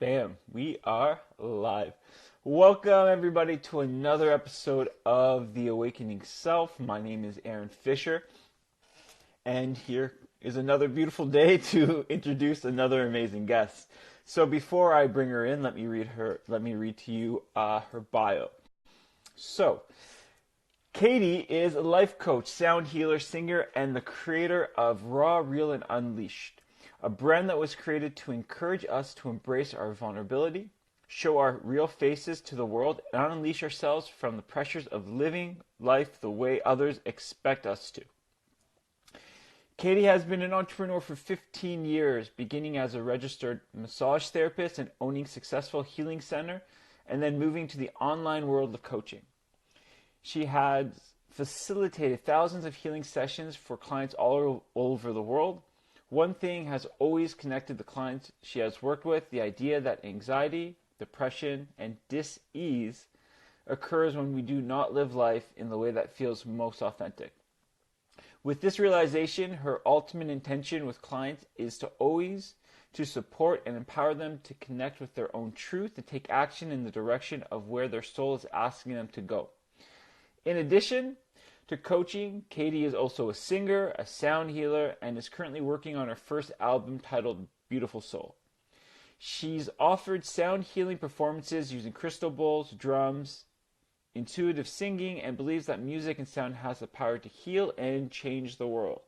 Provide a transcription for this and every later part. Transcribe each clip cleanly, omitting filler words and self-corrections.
Bam, we are live. Welcome, everybody, to another episode of The Awakening Self. My name is Aaron Fisher, and here is another beautiful day to introduce another amazing guest. So before I bring her in, let me read to you her bio. So, Katie is a life coach, sound healer, singer, and the creator of Raw, Real, and Unleashed, a brand that was created to encourage us to embrace our vulnerability, show our real faces to the world, and unleash ourselves from the pressures of living life the way others expect us to. Katie has been an entrepreneur for 15 years, beginning as a registered massage therapist and owning successful healing center, and then moving to the online world of coaching. She has facilitated thousands of healing sessions for clients all over the world. One thing has always connected the clients she has worked with, the idea that anxiety, depression, and dis-ease occurs when we do not live life in the way that feels most authentic. With this realization, her ultimate intention with clients is to support and empower them to connect with their own truth and take action in the direction of where their soul is asking them to go. In addition to coaching, Katie is also a singer, a sound healer, and is currently working on her first album titled Beautiful Soul. She's offered sound healing performances using crystal bowls, drums, intuitive singing, and believes that music and sound has the power to heal and change the world.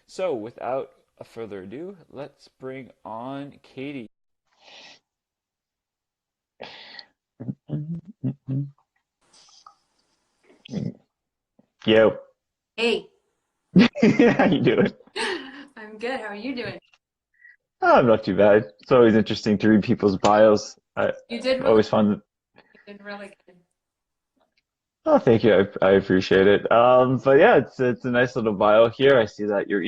So, without further ado, let's bring on Katie. Yo. Hey. How you doing? I'm good. How are you doing? Oh, I'm not too bad. It's always interesting to read people's bios. I You did really, always find. you did really good. Oh, thank you. I appreciate it. But yeah, it's a nice little bio here. I see that you're,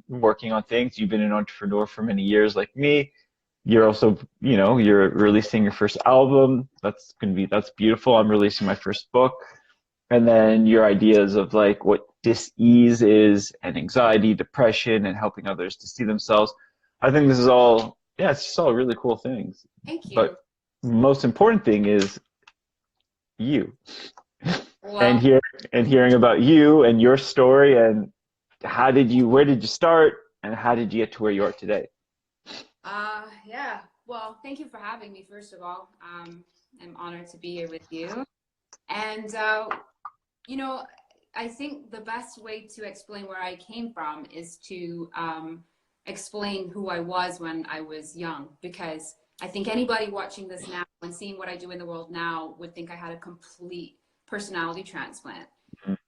working on things. You've been an entrepreneur for many years, like me. You're also, you're releasing your first album. That's beautiful. I'm releasing my first book. And then your ideas of like what dis-ease is and anxiety, depression, and helping others to see themselves. I think this is all, yeah, it's just all really cool things. Thank you. But the most important thing is you. And Well, here and hearing about you and your story and where did you start and how did you get to where you are today? yeah. Well, thank you for having me, first of all. I'm honored to be here with you. And, you know, I think the best way to explain where I came from is to explain who I was when I was young, because I think anybody watching this now and seeing what I do in the world now would think I had a complete personality transplant.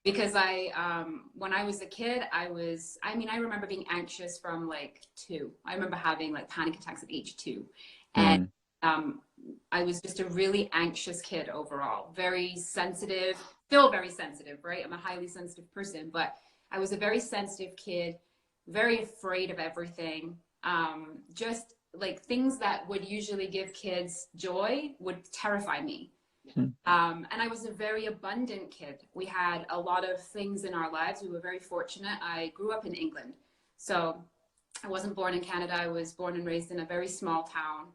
Because when I was a kid, I remember being anxious from like 2. I remember having like panic attacks at age 2. And Mm, um, I was just a really anxious kid overall, very sensitive, still very sensitive, right? I'm a highly sensitive person, but I was a very sensitive kid, very afraid of everything. Just like things that would usually give kids joy would terrify me. mm, And I was a very abundant kid. We had a lot of things in our lives. We were very fortunate. I grew up in England. So I wasn't born in Canada. I was born and raised in a very small town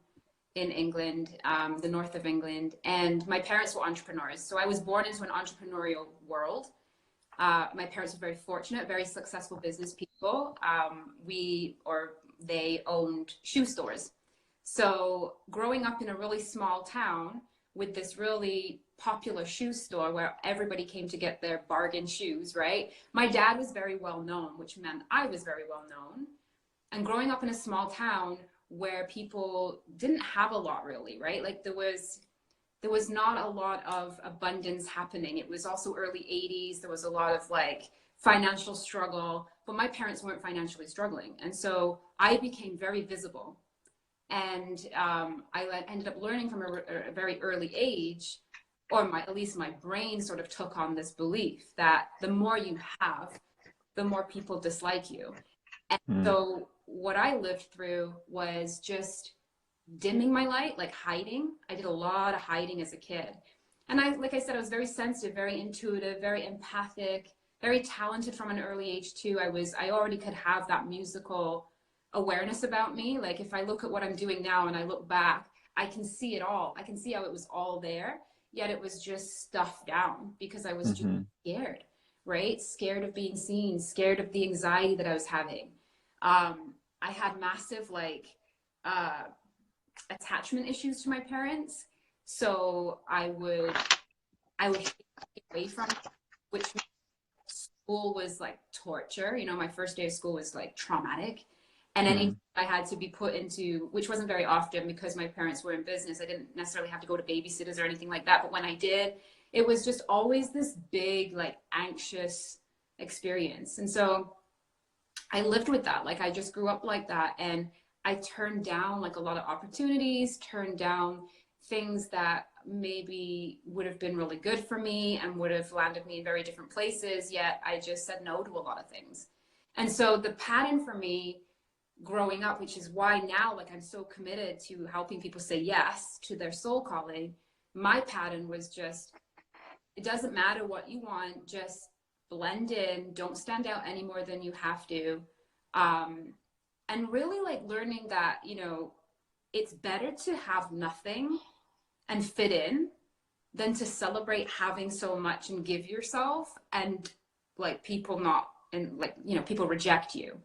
in England, the north of England. And my parents were entrepreneurs. So I was born into an entrepreneurial world. My parents were very fortunate, very successful business people. They owned shoe stores. So growing up in a really small town with this really popular shoe store where everybody came to get their bargain shoes, right? My dad was very well known, which meant I was very well known. And growing up in a small town where people didn't have a lot really, right? Like there was not a lot of abundance happening. It was also early 80s. There was a lot of like financial struggle, but my parents weren't financially struggling. And so I became very visible. And ended up learning from a very early age, at least my brain sort of took on this belief that the more you have, the more people dislike you. And mm, so what I lived through was just dimming my light, like hiding. I did a lot of hiding as a kid. And like I said, I was very sensitive, very intuitive, very empathic, very talented from an early age too. I already could have that musical awareness about me. Like if I look at what I'm doing now and I look back, I can see it all. I can see how it was all there, yet it was just stuffed down because I was just Mm-hmm. scared, right? Scared of being seen, scared of the anxiety that I was having. I had massive uh, attachment issues to my parents, so I would stay away from it, which school was like torture. You know, my first day of school was like traumatic. And Mm-hmm. anything I had to be put into, which wasn't very often because my parents were in business, I didn't necessarily have to go to babysitters or anything like that. But when I did, it was just always this big, like anxious experience. And so I lived with that. Like I just grew up like that. And I turned down like a lot of opportunities, turned down things that maybe would have been really good for me and would have landed me in very different places. Yet I just said no to a lot of things. And so the pattern for me growing up, which is why now like I'm so committed to helping people say yes to their soul calling, my pattern was just, it doesn't matter what you want, just blend in, don't stand out any more than you have to. um, and really like learning that, you know, it's better to have nothing and fit in than to celebrate having so much and give yourself and like people not, and like, you know, people reject you.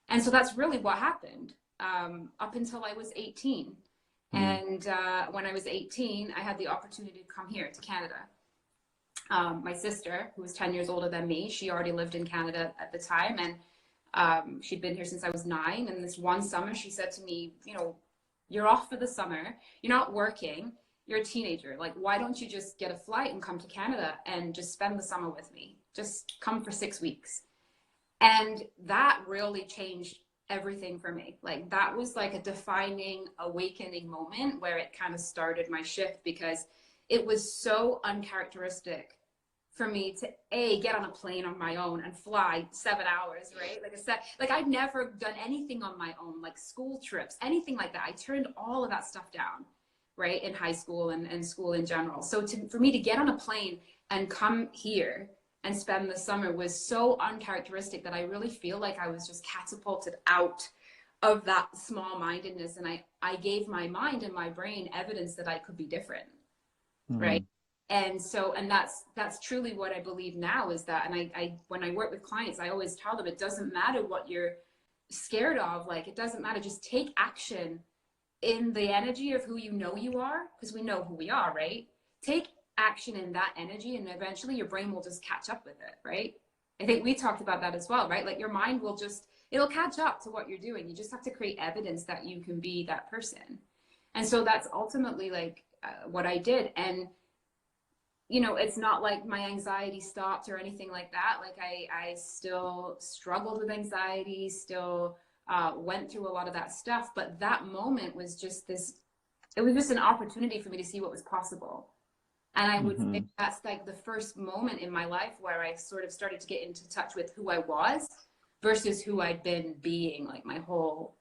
And so that's really what happened, up until I was 18. And when I was 18, I had the opportunity to come here to Canada. My sister, who was 10 years older than me, she already lived in Canada at the time. And she'd been here since I was 9. And this one summer, she said to me, you know, you're off for the summer. You're not working. You're a teenager. Like, why don't you just get a flight and come to Canada and just spend the summer with me? Just come for 6 weeks. And that really changed everything for me. Like that was like a defining awakening moment where it kind of started my shift, because it was so uncharacteristic for me to get on a plane on my own and fly 7 hours, right? Like I said, like I'd never done anything on my own, like school trips, anything like that. I turned all of that stuff down, right, in high school and school in general. So for me to get on a plane and come here and spend the summer was so uncharacteristic that I really feel like I was just catapulted out of that small mindedness. And I gave my mind and my brain evidence that I could be different, Mm-hmm. right? And so, and that's truly what I believe now, is that, and I when I work with clients, I always tell them it doesn't matter what you're scared of, like it doesn't matter, just take action in the energy of who you know you are, because we know who we are, right? Take action in that energy, and eventually your brain will just catch up with it, right? I think we talked about that as well, right? Like your mind will just, it'll catch up to what you're doing. You just have to create evidence that you can be that person. And so that's ultimately like what I did. And you know, it's not like my anxiety stopped or anything like that. Like I still struggled with anxiety, still went through a lot of that stuff. But that moment was just this, it was just an opportunity for me to see what was possible. And I would Mm-hmm. say that's like the first moment in my life where I sort of started to get into touch with who I was versus who I'd been being like my whole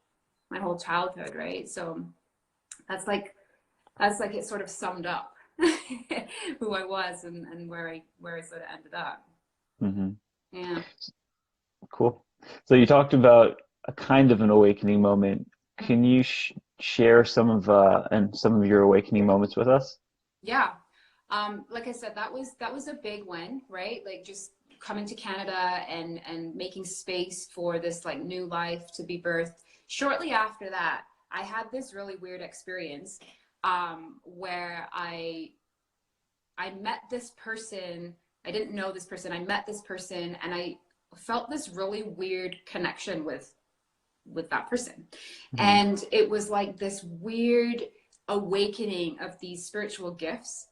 childhood, right? So that's like it sort of summed up who I was, and where I sort of ended up. Mm-hmm. Yeah. Cool. So you talked about a kind of an awakening moment. Can you share some of your awakening moments with us? Yeah. Like I said, that was a big win, right? Like just coming to Canada and making space for this like new life to be birthed. Shortly after that, I had this really weird experience, where I met this person. I didn't know this person. I met this person, and I felt this really weird connection with that person. Mm-hmm. And it was like this weird awakening of these spiritual gifts.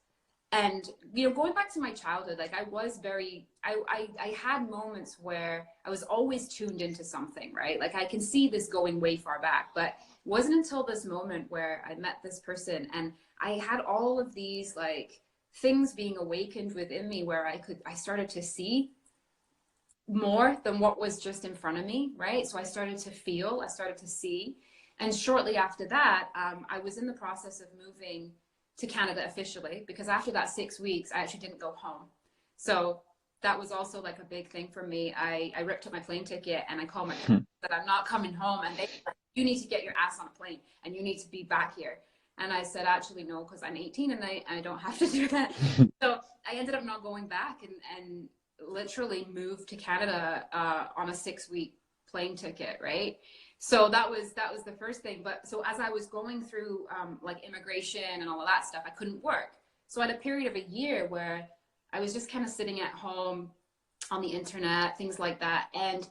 And you know, going back to my childhood, like I was very I had moments where I was always tuned into something, right? Like I can see this going way far back, but it wasn't until this moment where I met this person and I had all of these like things being awakened within me, where I started to see more than what was just in front of me, right? So I started to feel, I started to see. And shortly after that, I was in the process of moving to Canada officially, because after that 6 weeks, I actually didn't go home. So that was also like a big thing for me. I ripped up my plane ticket and I called my parents that I'm not coming home. And they were like, you need to get your ass on a plane and you need to be back here. And I said, actually, no, because I'm 18 and I don't have to do that. So I ended up not going back and literally moved to Canada on a 6-week plane ticket, right? So that was the first thing. But so as I was going through like immigration and all of that stuff, I couldn't work. So I had a period of a year where I was just kind of sitting at home on the internet, things like that. And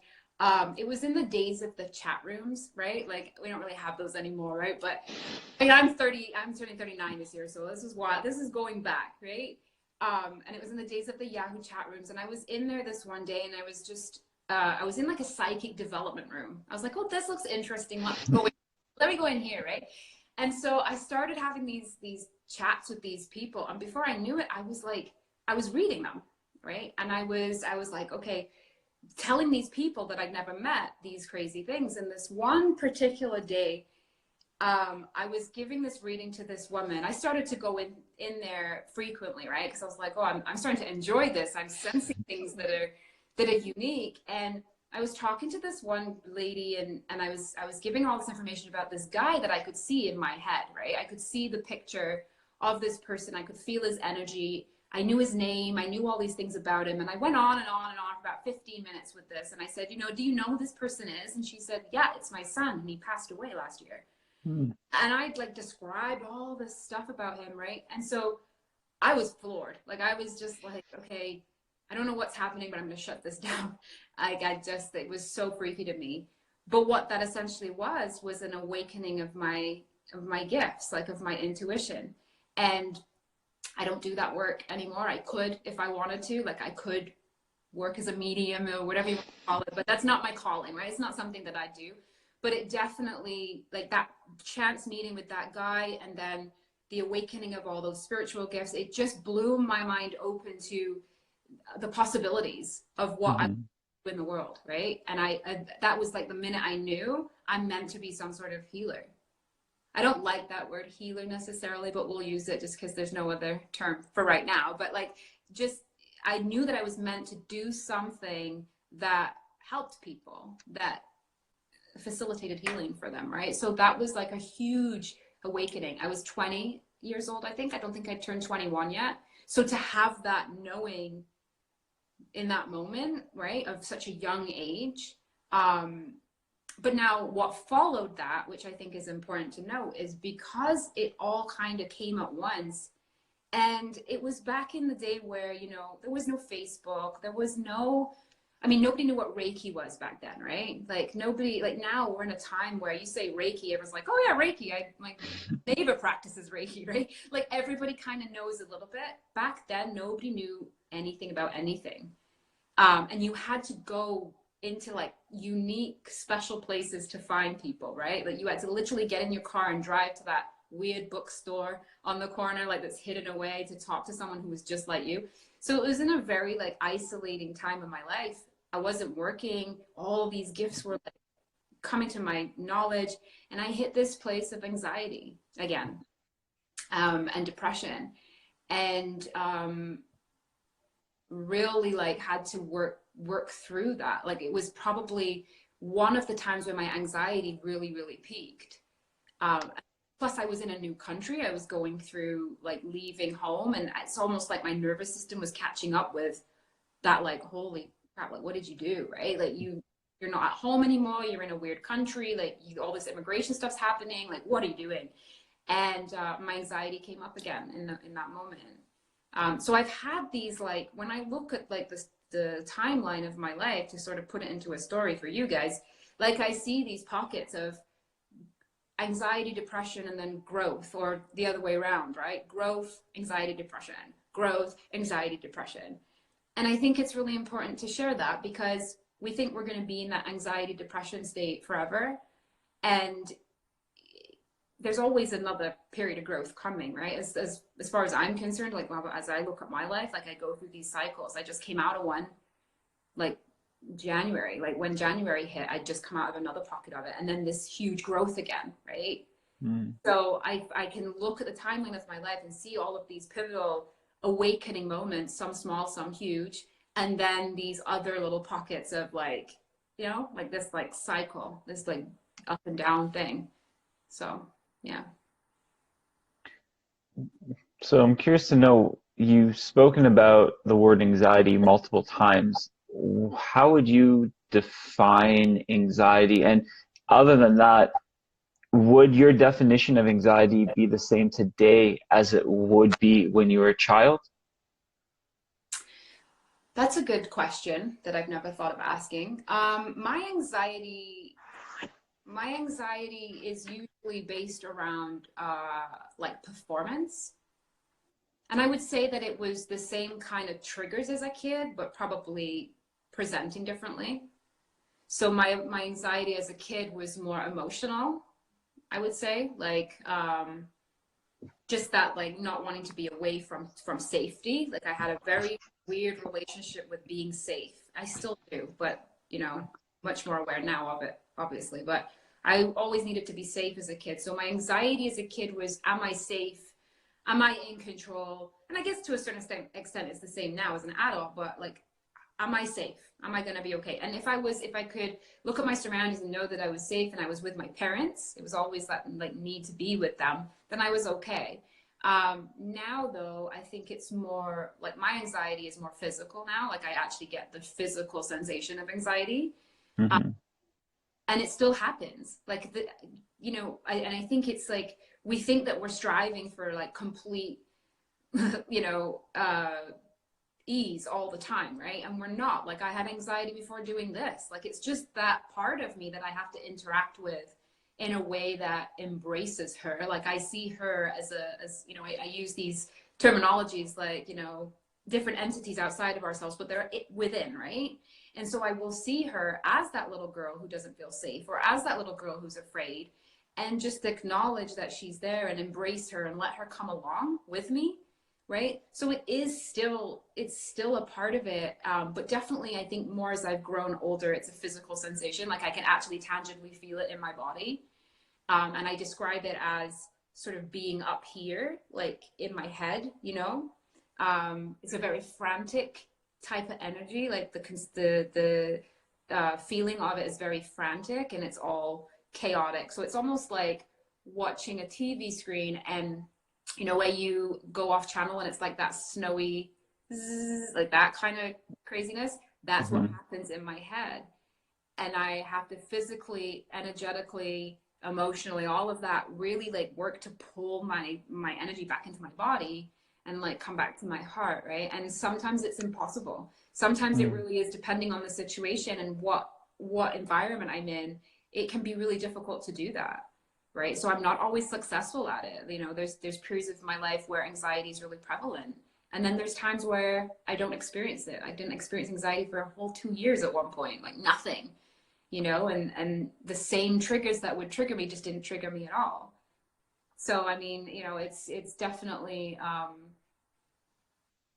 it was in the days of the chat rooms, right? Like we don't really have those anymore, right? But I mean, I'm turning 39 this year, so this is going back, right? And it was in the days of the Yahoo chat rooms, and I was in there this one day, and I was in like a psychic development room. I was like, oh, this looks interesting. Let me go in here, right? And so I started having these chats with these people, and before I knew it, I was reading them, right? And I was like, okay, telling these people that I'd never met these crazy things. And this one particular day, I was giving this reading to this woman. I started to go in there frequently, right? Because I was like, oh, I'm starting to enjoy this. I'm sensing things that are unique. And I was talking to this one lady, and I was giving all this information about this guy that I could see in my head, right? I could see the picture of this person. I could feel his energy. I knew his name. I knew all these things about him. And I went on and on and on for about 15 minutes with this. And I said, do you know who this person is? And she said, yeah, it's my son. And he passed away last year. And I'd like described all this stuff about him, right? And so I was floored. Like I was just like, okay, I don't know what's happening, but I'm gonna shut this down. It was so freaky to me. But what that essentially was an awakening of my gifts, like of my intuition. And I don't do that work anymore. I could if I wanted to, like I could work as a medium or whatever you want to call it, but that's not my calling, right? It's not something that I do. But it definitely, like that chance meeting with that guy and then the awakening of all those spiritual gifts, it just blew my mind open to the possibilities of what I do in the world, right? And that was like the minute I knew I'm meant to be some sort of healer. I don't like that word healer necessarily, but we'll use it just because there's no other term for right now. But like, just, I knew that I was meant to do something that helped people, that facilitated healing for them, right? So that was like a huge awakening. I was 20 years old, I think. I don't think I turned 21 yet. So to have that knowing in that moment, right, of such a young age. But now what followed that, which I think is important to note, is because it all kind of came at once. And it was back in the day where, there was no Facebook, there was no, nobody knew what Reiki was back then, right? Like nobody, like now we're in a time where you say Reiki, everyone's like, oh yeah, Reiki. My neighbor practices Reiki, right? Like everybody kind of knows a little bit. Back then, nobody knew anything about anything. And you had to go into like unique, special places to find people, right? Like you had to literally get in your car and drive to that weird bookstore on the corner, like that's hidden away, to talk to someone who was just like you. So it was in a very like isolating time of my life. I wasn't working. All these gifts were like coming to my knowledge, and I hit this place of anxiety again, and depression, and really like had to work through that. Like it was probably one of the times when my anxiety really, really peaked. Plus I was in a new country. I was going through like leaving home, and it's almost like my nervous system was catching up with that, like, holy crap, like what did you do, right? Like you're not at home anymore, you're in a weird country, like all this immigration stuff's happening, like what are you doing? And my anxiety came up again in that moment. So I've had these, like, when I look at like the timeline of my life to sort of put it into a story for you guys, like I see these pockets of anxiety, depression, and then growth, or the other way around, right? Growth, anxiety, depression, growth, anxiety, depression. And I think it's really important to share that, because we think we're going to be in that anxiety, depression state forever. And there's always another period of growth coming, right? As far as I'm concerned, like as I look at my life, like I go through these cycles. I just came out of one, like January, like when January hit, I'd just come out of another pocket of it, and then this huge growth again, right? So I can look at the timeline of my life and see all of these pivotal awakening moments, some small, some huge, and then these other little pockets of like, like this like cycle, this like up and down thing. So yeah. So I'm curious to know, you've spoken about the word anxiety multiple times. How would you define anxiety? And other than that, would your definition of anxiety be the same today as it would be when you were a child? That's a good question that I've never thought of asking. My anxiety is usually based around like performance. And I would say that it was the same kind of triggers as a kid, but probably presenting differently. So my anxiety as a kid was more emotional, I would say, like just that like not wanting to be away from safety. Like I had a very weird relationship with being safe. I still do, but you know, much more aware now of it, obviously. But I always needed to be safe as a kid. So my anxiety as a kid was, am I safe? Am I in control? And I guess to a certain extent it's the same now as an adult, but like, am I safe? Am I going to be okay? And if I could look at my surroundings and know that I was safe and I was with my parents, it was always that like need to be with them, then I was okay. Now though, I think it's more like my anxiety is more physical now. Like I actually get the physical sensation of anxiety. Um, Hmm. and it still happens. Like and I think it's like, we think that we're striving for like complete, you know, ease all the time, right? And we're not. Like I had anxiety before doing this. Like it's just that part of me that I have to interact with in a way that embraces her. Like I see her as you know, I use these terminologies like, you know, different entities outside of ourselves, but they're within, right? And so I will see her as that little girl who doesn't feel safe, or as that little girl who's afraid, and just acknowledge that she's there and embrace her and let her come along with me, right? So it's still a part of it, but definitely I think more as I've grown older, it's a physical sensation. Like I can actually tangibly feel it in my body, and I describe it as sort of being up here, like in my head, you know. It's a very frantic type of energy. Like the feeling of it is very frantic and it's all chaotic. So it's almost like watching a TV screen, and you know where you go off channel and it's like that snowy zzz, like that kind of craziness. That's what Hmm. happens in my head, and I have to physically, energetically, emotionally, all of that really like work to pull my energy back into my body and like come back to my heart, right? And sometimes it's impossible. Sometimes it really is, depending on the situation and what environment I'm in, it can be really difficult to do that. Right. So I'm not always successful at it. You know, there's periods of my life where anxiety is really prevalent. And then there's times where I don't experience it. I didn't experience anxiety for a whole 2 years at one point, like nothing, you know, and the same triggers that would trigger me just didn't trigger me at all. So I mean, you know, it's definitely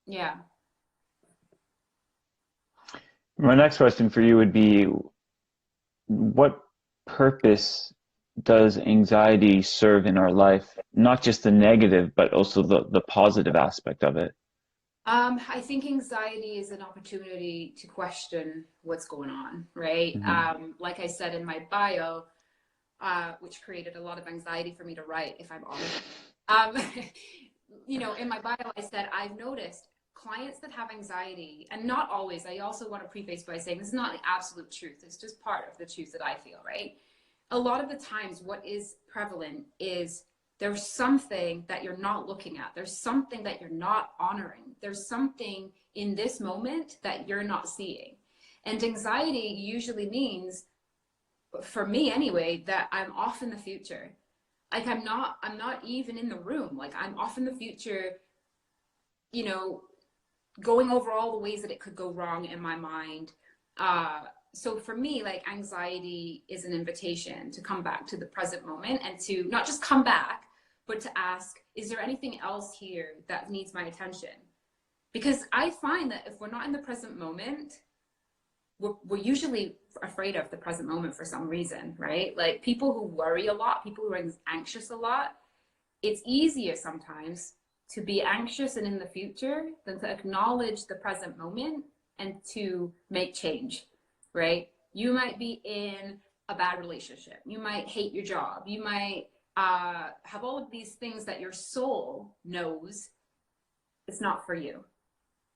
yeah. My next question for you would be, what purpose does anxiety serve in our life? Not just the negative, but also the positive aspect of it. I think anxiety is an opportunity to question what's going on, right? Hmm. Like I said in my bio, which created a lot of anxiety for me to write, if I'm honest. Um, you know, in my bio, I said, I've noticed clients that have anxiety, and not always, I also want to preface by saying this is not the absolute truth. It's just part of the truth that I feel, right? A lot of the times, what is prevalent is there's something that you're not looking at. There's something that you're not honoring. There's something in this moment that you're not seeing. And anxiety usually means, for me anyway, that I'm off in the future. Like I'm not even in the room. Like I'm off in the future, you know, going over all the ways that it could go wrong in my mind. So for me, like anxiety is an invitation to come back to the present moment and to not just come back, but to ask, is there anything else here that needs my attention? Because I find that if we're not in the present moment, we're usually afraid of the present moment for some reason, right? Like people who worry a lot, people who are anxious a lot, it's easier sometimes to be anxious and in the future than to acknowledge the present moment and to make change, right? You might be in a bad relationship. You might hate your job. You might have all of these things that your soul knows it's not for you.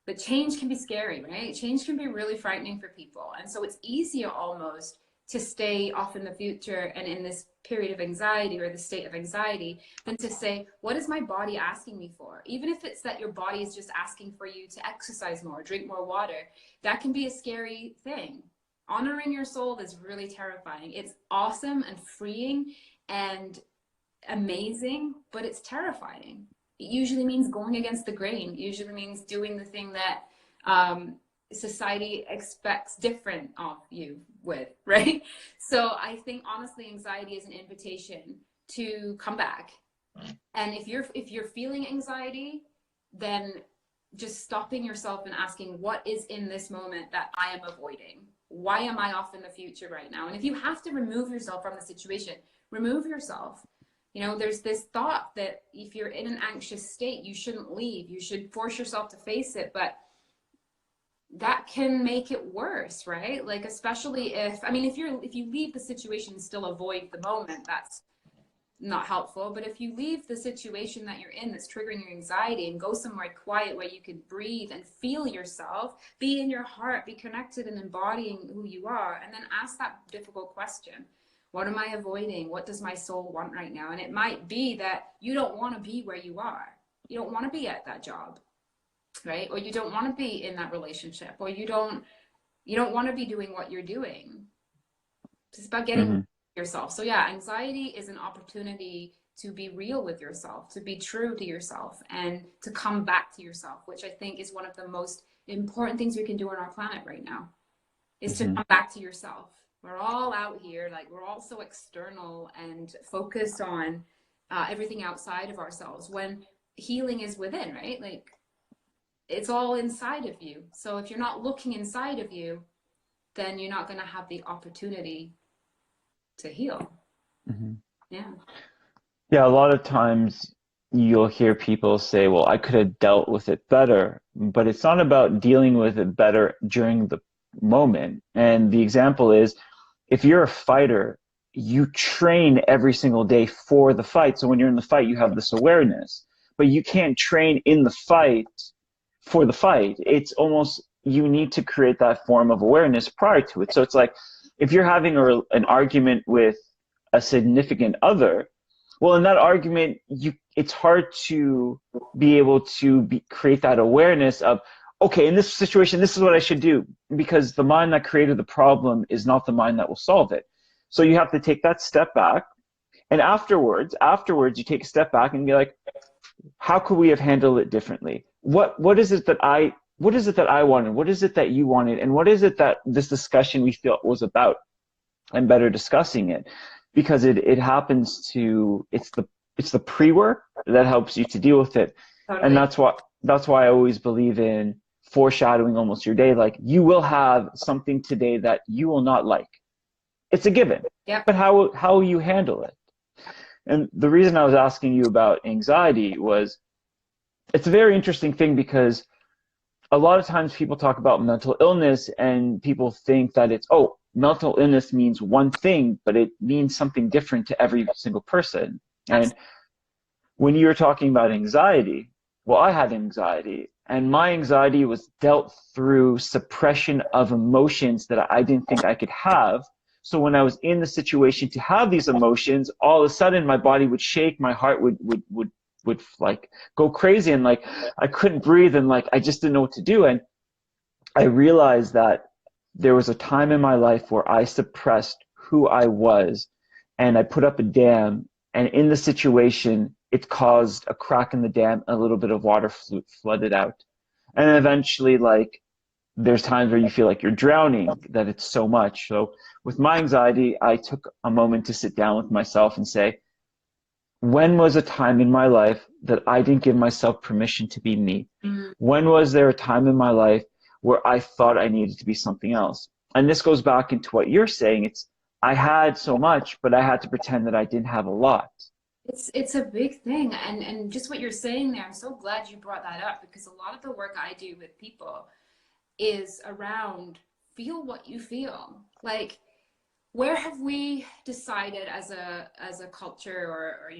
But change can be scary, right? Change can be really frightening for people. And so it's easier almost to stay off in the future and in this period of anxiety or the state of anxiety than to say, what is my body asking me for? Even if it's that your body is just asking for you to exercise more, drink more water, that can be a scary thing. Honoring your soul is really terrifying. It's awesome and freeing and amazing, but it's terrifying. It usually means going against the grain. It usually means doing the thing that society expects different of you with, right? So I think honestly, anxiety is an invitation to come back. And if you're feeling anxiety, then just stopping yourself and asking, what is in this moment that I am avoiding? Why am I off in the future right now? And if you have to remove yourself from the situation, remove yourself. You know, there's this thought that if you're in an anxious state, you shouldn't leave. You should force yourself to face it. But that can make it worse, right? Like, especially if you leave the situation and still avoid the moment, that's not helpful. But if you leave the situation that you're in that's triggering your anxiety and go somewhere quiet where you can breathe and feel yourself, be in your heart, be connected and embodying who you are, and then ask that difficult question. What am I avoiding? What does my soul want right now? And it might be that you don't want to be where you are. You don't want to be at that job, right? Or you don't want to be in that relationship, or you don't want to be doing what you're doing. It's about getting yourself. So yeah, anxiety is an opportunity to be real with yourself, to be true to yourself, and to come back to yourself, which I think is one of the most important things we can do on our planet right now, is to come back to yourself. We're all out here, like, we're all so external and focused on everything outside of ourselves, when healing is within, right? Like, it's all inside of you. So if you're not looking inside of you, then you're not going to have the opportunity to heal. Yeah. Yeah, a lot of times you'll hear people say, well, I could have dealt with it better, but it's not about dealing with it better during the moment. And the example is, if you're a fighter, you train every single day for the fight. So when you're in the fight, you have this awareness, but you can't train in the fight for the fight. It's almost, you need to create that form of awareness prior to it. So it's like, if you're having an argument with a significant other, well, in that argument, it's hard to be able to create that awareness of, okay, in this situation, this is what I should do, because the mind that created the problem is not the mind that will solve it. So you have to take that step back, and afterwards, you take a step back and be like, how could we have handled it differently? What is it that I wanted? What is it that you wanted? And what is it that this discussion we felt was about? And better discussing it, because it happens to, it's the pre-work that helps you to deal with it. Totally. And that's why I always believe in foreshadowing almost your day. Like, you will have something today that you will not like. It's a given. Yep. But how will you handle it? And the reason I was asking you about anxiety was, it's a very interesting thing, because a lot of times people talk about mental illness and people think that it's, oh, mental illness means one thing, but it means something different to every single person. And when you were talking about anxiety, well, I had anxiety, and my anxiety was dealt through suppression of emotions that I didn't think I could have. So when I was in the situation to have these emotions, all of a sudden my body would shake, my heart would like go crazy, and like I couldn't breathe, and like I just didn't know what to do. And I realized that there was a time in my life where I suppressed who I was, and I put up a dam, and in the situation, it caused a crack in the dam, a little bit of water flooded out. And eventually, like, there's times where you feel like you're drowning, that it's so much. So with my anxiety, I took a moment to sit down with myself and say, when was a time in my life that I didn't give myself permission to be me? Mm-hmm. When was there a time in my life where I thought I needed to be something else? And this goes back into what you're saying. It's, I had so much, but I had to pretend that I didn't have a lot. It's a big thing. And just what you're saying there, I'm so glad you brought that up, because a lot of the work I do with people is around feel what you feel. Like, where have we decided as a culture, or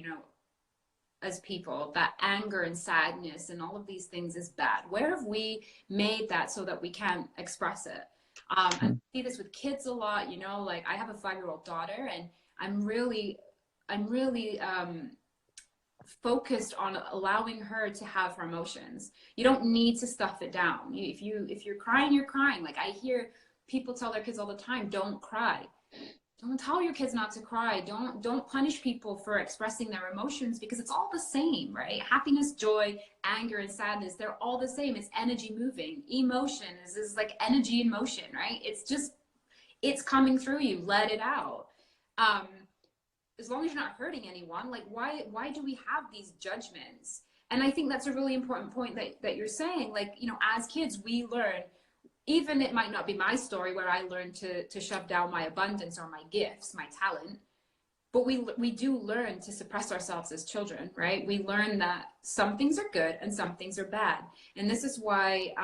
as people, that anger and sadness and all of these things is bad? Where have we made that so that we can't express it? And I see this with kids a lot, like I have a 5-year-old daughter, and I'm really focused on allowing her to have her emotions. You don't need to stuff it down. If you're crying, you're crying. Like, I hear people tell their kids all the time, don't cry. Don't tell your kids not to cry. Don't punish people for expressing their emotions, because it's all the same, right? Happiness, joy, anger, and sadness, they're all the same. It's energy moving. Emotion is like energy in motion, right? It's coming through you. Let it out. um as long as you're not hurting anyone, like, why do we have these judgments? And I think that's a really important point that you're saying. Like, as kids, we learn, even it might not be my story where I learned to shove down my abundance or my gifts, my talent, but we do learn to suppress ourselves as children, right? We learn that some things are good and some things are bad. And this is why,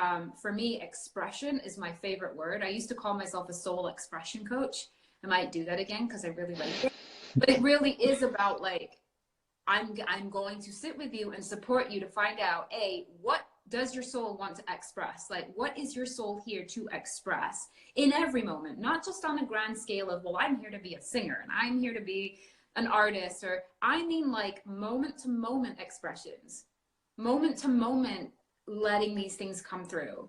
for me, expression is my favorite word. I used to call myself a soul expression coach. I might do that again because I really like it. But it really is about, like, I'm going to sit with you and support you to find out, what does your soul want to express? Like, what is your soul here to express in every moment? Not just on a grand scale of, well, I'm here to be a singer and I'm here to be an artist, or I mean, like, moment to moment expressions, moment to moment, letting these things come through.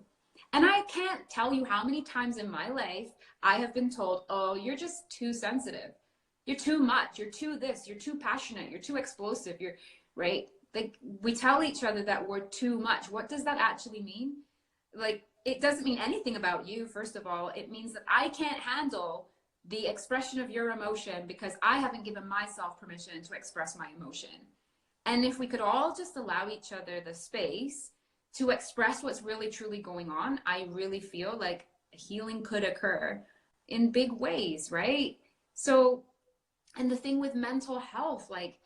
And I can't tell you how many times in my life I have been told, oh, you're just too sensitive. You're too much. You're too this. You're too passionate. You're too explosive. You're right. Like, we tell each other that we're too much. What does that actually mean? Like, it doesn't mean anything about you. First of all, it means that I can't handle the expression of your emotion because I haven't given myself permission to express my emotion. And if we could all just allow each other the space to express what's really truly going on, I really feel like healing could occur in big ways, right? So, and the thing with mental health, like,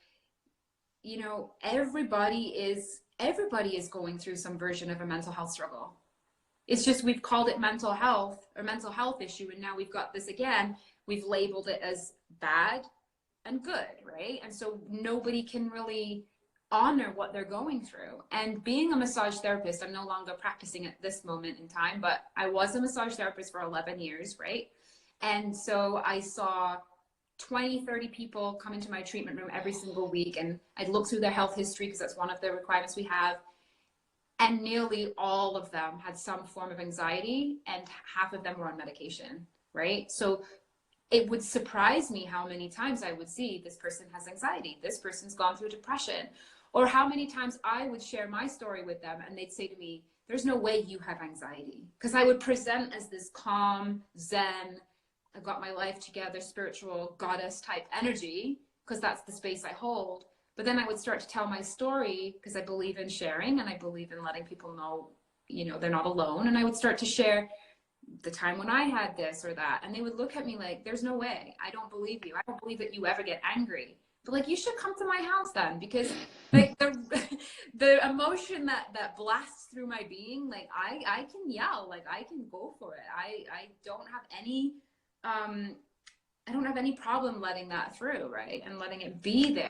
everybody is going through some version of a mental health struggle. It's just we've called it mental health or mental health issue, and now we've got this again. We've labeled it as bad and good, right? And so nobody can really honor what they're going through. And being a massage therapist, I'm no longer practicing at this moment in time, but I was a massage therapist for 11 years, right? And so I saw 20, 30 people come into my treatment room every single week, and I'd look through their health history because that's one of the requirements we have. And nearly all of them had some form of anxiety, and half of them were on medication, right? So it would surprise me how many times I would see this person has anxiety, this person's gone through depression, or how many times I would share my story with them and they'd say to me, there's no way you have anxiety. Because I would present as this calm, zen, I've got my life together, spiritual goddess type energy, because that's the space I hold. But then I would start to tell my story because I believe in sharing and I believe in letting people know, they're not alone. And I would start to share the time when I had this or that. And they would look at me like, there's no way. I don't believe you. I don't believe that you ever get angry. But, like, you should come to my house then, because, like, the emotion that blasts through my being, like, I can yell, like, I can go for it. I don't have any I don't have any problem letting that through, right? And letting it be there.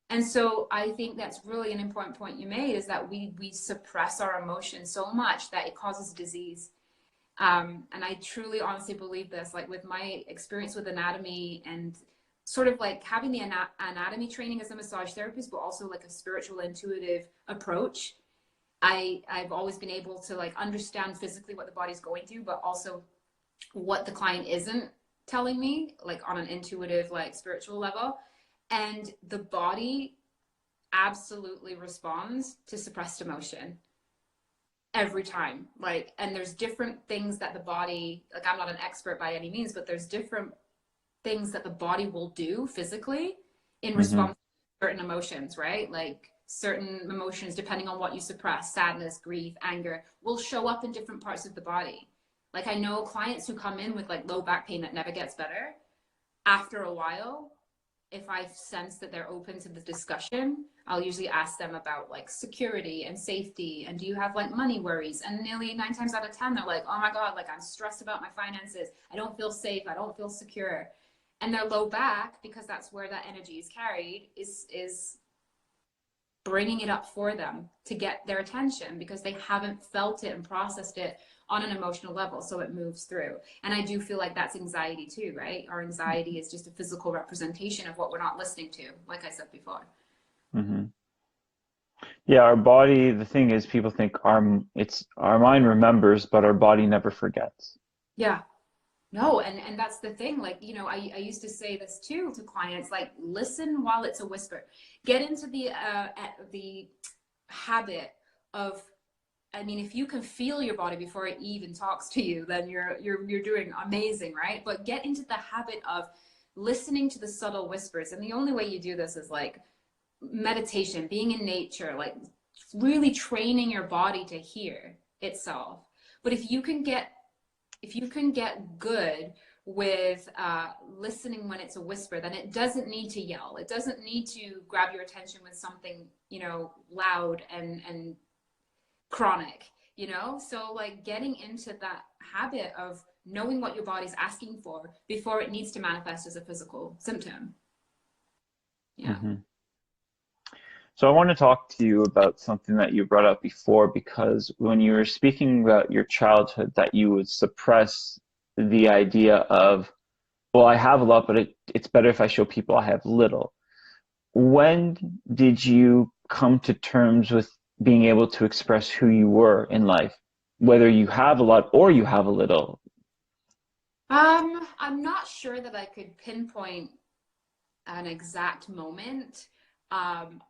And so I think that's really an important point you made, is that we suppress our emotions so much that it causes disease. And I truly, honestly believe this, like, with my experience with anatomy and sort of like having the anatomy training as a massage therapist, but also like a spiritual intuitive approach. I've always been able to, like, understand physically what the body's going through, but also what the client isn't telling me, like, on an intuitive, like, spiritual level. And the body absolutely responds to suppressed emotion every time. Like, and there's different things that the body, like, I'm not an expert by any means, but there's different things that the body will do physically in response to certain emotions, right? Like, certain emotions, depending on what you suppress, sadness, grief, anger, will show up in different parts of the body. Like, I know clients who come in with, like, low back pain that never gets better. After a while, if I sense that they're open to the discussion, I'll usually ask them about, like, security and safety, and do you have, like, money worries? And nearly 9 times out of 10, they're like, oh my God, like, I'm stressed about my finances. I don't feel safe. I don't feel secure. And their low back, because that's where that energy is carried, is bringing it up for them to get their attention because they haven't felt it and processed it on an emotional level, so it moves through. And I do feel like that's anxiety too, right? Our anxiety is just a physical representation of what we're not listening to, like I said before. Hmm. Yeah, our body, the thing is, people think our mind remembers, but our body never forgets. Yeah. No, and that's the thing. Like, I used to say this too to clients, like, listen while it's a whisper. Get into the habit of, I mean, if you can feel your body before it even talks to you, then you're doing amazing, right? But get into the habit of listening to the subtle whispers. And the only way you do this is like meditation, being in nature, like really training your body to hear itself. But if you can get good with listening when it's a whisper, then it doesn't need to yell. It doesn't need to grab your attention with something, loud and chronic, So like getting into that habit of knowing what your body's asking for before it needs to manifest as a physical symptom. Yeah. Hmm. So I want to talk to you about something that you brought up before, because when you were speaking about your childhood, that you would suppress the idea of, well, I have a lot, but it's better if I show people I have little. When did you come to terms with being able to express who you were in life, whether you have a lot or you have a little? I'm not sure that I could pinpoint an exact moment. Um,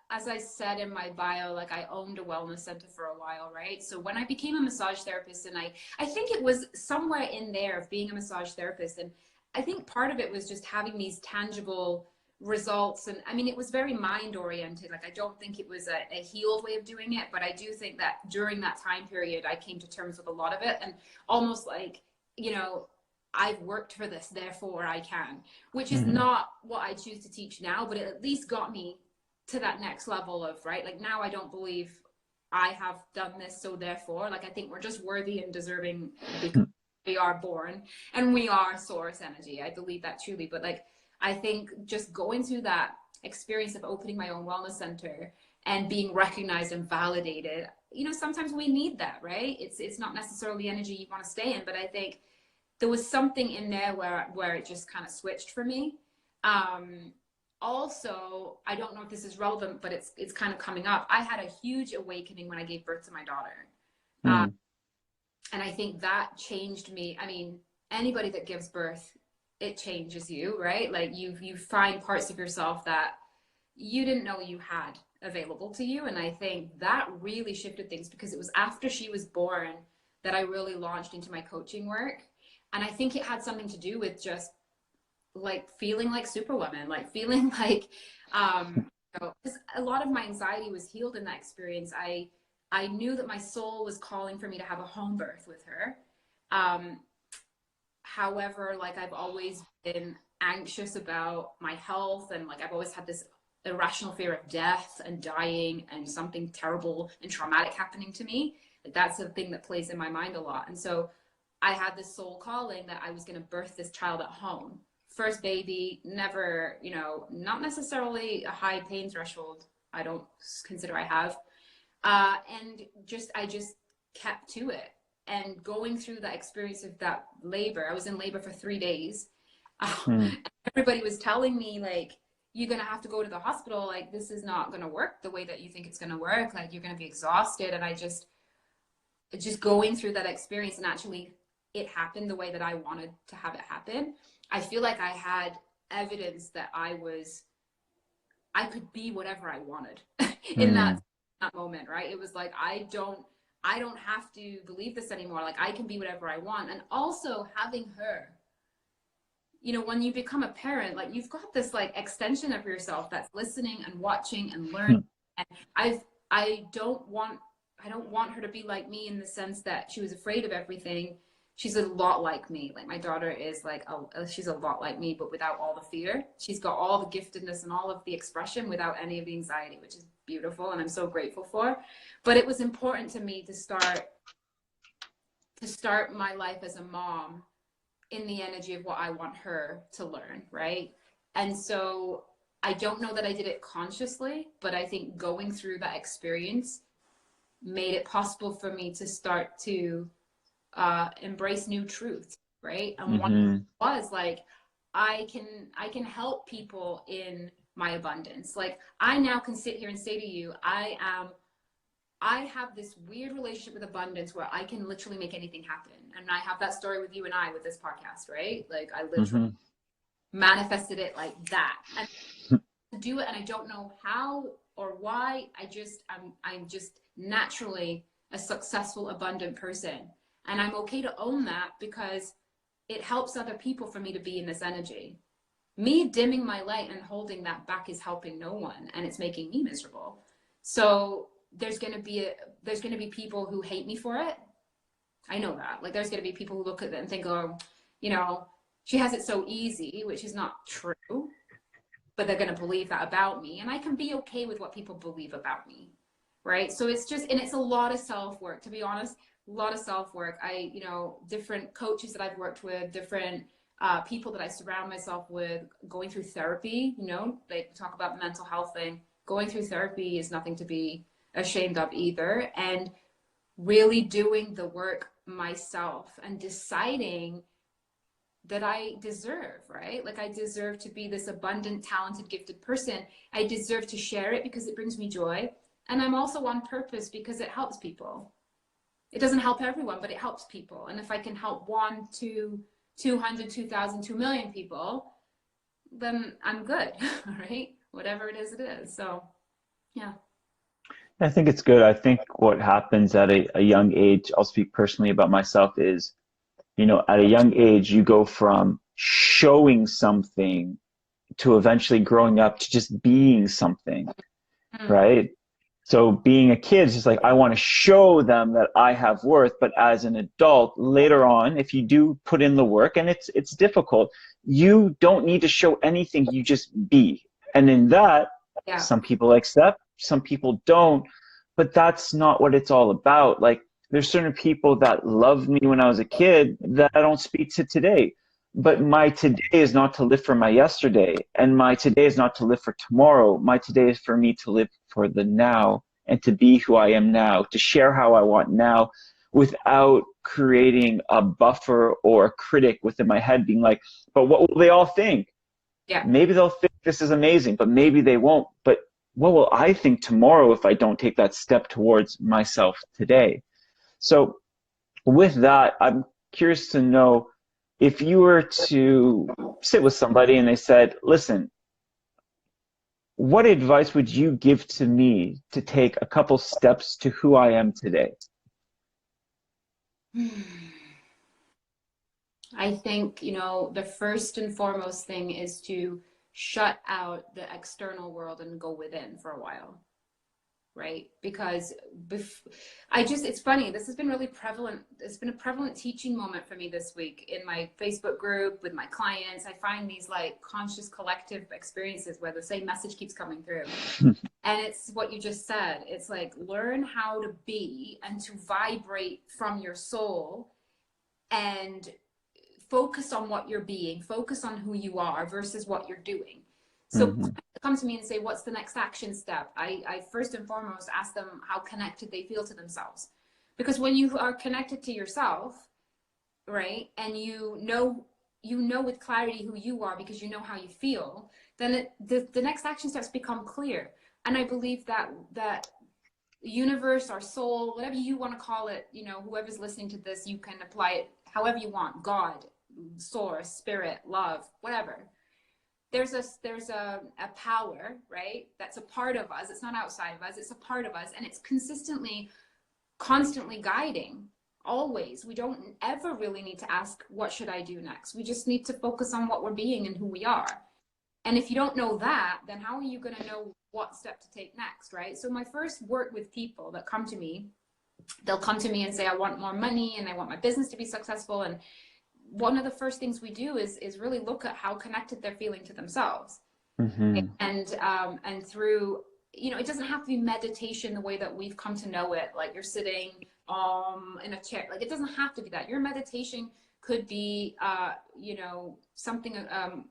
as I said in my bio, like I owned a wellness center for a while, right? So when I became a massage therapist, and I think it was somewhere in there of being a massage therapist, and I think part of it was just having these tangible results. And I mean, it was very mind oriented. Like I don't think it was a healed way of doing it, but I do think that during that time period, I came to terms with a lot of it, and almost like, I've worked for this, therefore I can, which is Hmm. not what I choose to teach now, but it at least got me to that next level of, right, like now I don't believe I have done this, so therefore, like I think we're just worthy and deserving because we are born and we are source energy. I believe that truly. But like I think just going through that experience of opening my own wellness center and being recognized and validated, sometimes we need that, right? It's not necessarily energy you want to stay in, but I think there was something in there where it just kind of switched for me. um Also, I don't know if this is relevant, but it's kind of coming up. I had a huge awakening when I gave birth to my daughter. Uh, Hmm. and I think that changed me. I mean, anybody that gives birth, it changes you, right? Like you find parts of yourself that you didn't know you had available to you. And I think that really shifted things because it was after she was born that I really launched into my coaching work. And I think it had something to do with just like feeling like superwoman, like feeling like, because a lot of my anxiety was healed in that experience. I knew that my soul was calling for me to have a home birth with her. Um, However, like I've always been anxious about my health, and like I've always had this irrational fear of death and dying and something terrible and traumatic happening to me. Like that's a thing that plays in my mind a lot. And so I had this soul calling that I was going to birth this child at home. First baby, never, not necessarily a high pain threshold. I don't consider I have. And I just kept to it. And going through that experience of that labor, I was in labor for 3 days. Hmm. Everybody was telling me, like, you're going to have to go to the hospital. Like, this is not going to work the way that you think it's going to work. Like, you're going to be exhausted. And I just going through that experience, and actually it happened the way that I wanted to have it happen. I feel like I had evidence that I could be whatever I wanted in Hmm. that moment, right? It was like I don't have to believe this anymore. Like I can be whatever I want. And also having her, when you become a parent, like you've got this like extension of yourself that's listening and watching and learning. Hmm. And I don't want her to be like me in the sense that she was afraid of everything. She's a lot like me. Like my daughter is like she's a lot like me, but without all the fear. She's got all the giftedness and all of the expression without any of the anxiety, which is beautiful and I'm so grateful for. But it was important to me to start my life as a mom in the energy of what I want her to learn, right? And so I don't know that I did it consciously, but I think going through that experience made it possible for me to start to embrace new truths, right? And one Mm-hmm. was like, I can help people in my abundance. Like I now can sit here and say to you, I have this weird relationship with abundance where I can literally make anything happen. And I have that story with you and I with this podcast, right? Like I literally Mm-hmm. manifested it like that. And to do it, and I don't know how or why. I'm just naturally a successful, abundant person. And I'm okay to own that because it helps other people for me to be in this energy. Me dimming my light and holding that back is helping no one, and it's making me miserable. So there's gonna be people who hate me for it. I know that. Like there's gonna be people who look at it and think, oh, you know, she has it so easy, which is not true. But they're gonna believe that about me, and I can be okay with what people believe about me, right? So it's just, and it's a lot of self work, to be honest. A lot of self work. Different coaches that I've worked with, different people that I surround myself with, going through therapy. They talk about the mental health thing. Going through therapy is nothing to be ashamed of either, and really doing the work myself and deciding that I deserve, right? Like I deserve to be this abundant, talented, gifted person. I deserve to share it because it brings me joy. And I'm also on purpose because it helps people. It doesn't help everyone, but it helps people. And if I can help 1, 2, 200, 2,000, 2,000,000 people, then I'm good, right? Whatever it is, it is. So, yeah. I think it's good. I think what happens at a young age, I'll speak personally about myself, is, at a young age, you go from showing something to eventually growing up to just being something, Mm. right? So being a kid is just like, I want to show them that I have worth. But as an adult, later on, if you do put in the work, and it's difficult, you don't need to show anything, you just be. And in that, Yeah. some people accept, some people don't, but that's not what it's all about. Like, there's certain people that loved me when I was a kid that I don't speak to today. But my today is not to live for my yesterday, and my today is not to live for tomorrow. My today is for me to live for the now and to be who I am now, to share how I want now without creating a buffer or a critic within my head being like, but what will they all think? Yeah. Maybe they'll think this is amazing, but maybe they won't. But what will I think tomorrow if I don't take that step towards myself today? So with that, I'm curious to know if you were to sit with somebody and they said, listen, what advice would you give to me to take a couple steps to who I am today? I think, the first and foremost thing is to shut out the external world and go within for a while, right? Because it's funny, this has been really prevalent. It's been a prevalent teaching moment for me this week in my Facebook group with my clients. I find these like conscious collective experiences where the same message keeps coming through. And it's what you just said. It's like, learn how to be and to vibrate from your soul and focus on what you're being, focus on who you are versus what you're doing. So Mm-hmm. come to me and say, what's the next action step? I first and foremost ask them how connected they feel to themselves. Because when you are connected to yourself, right, and you know with clarity who you are because you know how you feel, then the next action steps become clear. And I believe that universe, our soul, whatever you want to call it, whoever's listening to this, you can apply it however you want. God, source, spirit, love, whatever. There's a power, right? That's a part of us. It's not outside of us. It's a part of us, and it's constantly guiding. Always. We don't ever really need to ask, what should I do next? We just need to focus on what we're being and who we are. And if you don't know that, then how are you going to know what step to take next, right? So my first work with people that come to me, they'll come to me and say, I want more money and I want my business to be successful. And one of the first things we do is really look at how connected they're feeling to themselves. Mm-hmm. And through, it doesn't have to be meditation the way that we've come to know it. Like you're sitting in a chair. Like it doesn't have to be that. Your meditation could be, something